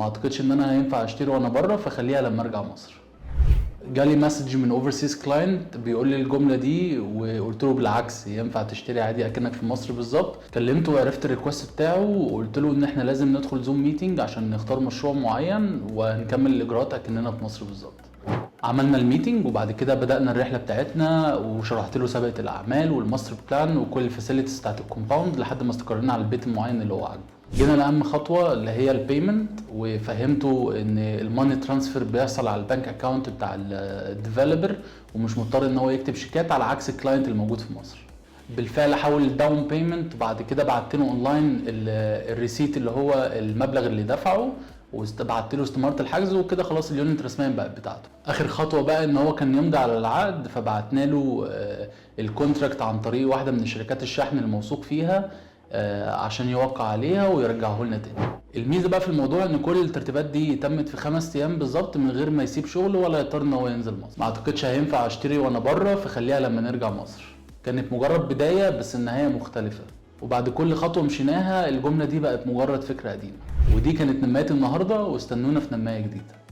ما اعتقدش ان انا هينفع اشتري وانا بره، فخليها لما ارجع مصر. جالي مسج من اوفرسيز كلاينت بيقول لي الجمله دي، وقلت له بالعكس ينفع تشتري عادي اكنك في مصر بالظبط. كلمته وعرفت الريكوست بتاعه وقلت له ان احنا لازم ندخل زوم ميتنج عشان نختار مشروع معين ونكمل الاجراءات اكننا في مصر بالظبط. عملنا الميتنج وبعد كده بدأنا الرحلة بتاعتنا، وشرحت له سابقة الأعمال والماستر بلان وكل الفاسيلتيز بتاعت الكومباوند لحد ما استقرينا على البيت المعين اللي هو عاجبه. جينا لأهم خطوة اللي هي البيمنت، وفهمته إن الماني ترانسفير بيحصل على البنك أكاونت بتاع الديفلوبر ومش مضطر إن هو يكتب شيكات على عكس الكلاينت الموجود في مصر. بالفعل حول الداون بيمنت، بعد كده بعت له اونلاين الريسيت اللي هو المبلغ اللي دفعه، وبعت له استماره الحجز، وكده خلاص اليونت رسميا بقت بتاعته. اخر خطوه بقى ان هو كان يمضي على العقد، فبعتنا له الكونتراكت عن طريق واحده من شركات الشحن الموثوق فيها عشان يوقع عليها ويرجعه لنا تاني. الميزه بقى في الموضوع ان كل الترتيبات دي تمت في 5 ايام بالظبط من غير ما يسيب شغله ولا يضطر ان هو ينزل مصر. ما اعتقدش هينفع اشتري وانا بره، فخليها لما نرجع مصر. كانت مجرد بداية بس النهاية مختلفة، وبعد كل خطوة مشيناها الجملة دي بقت مجرد فكرة قديمة. ودي كانت نماية النهاردة، واستنونا في نماية جديدة.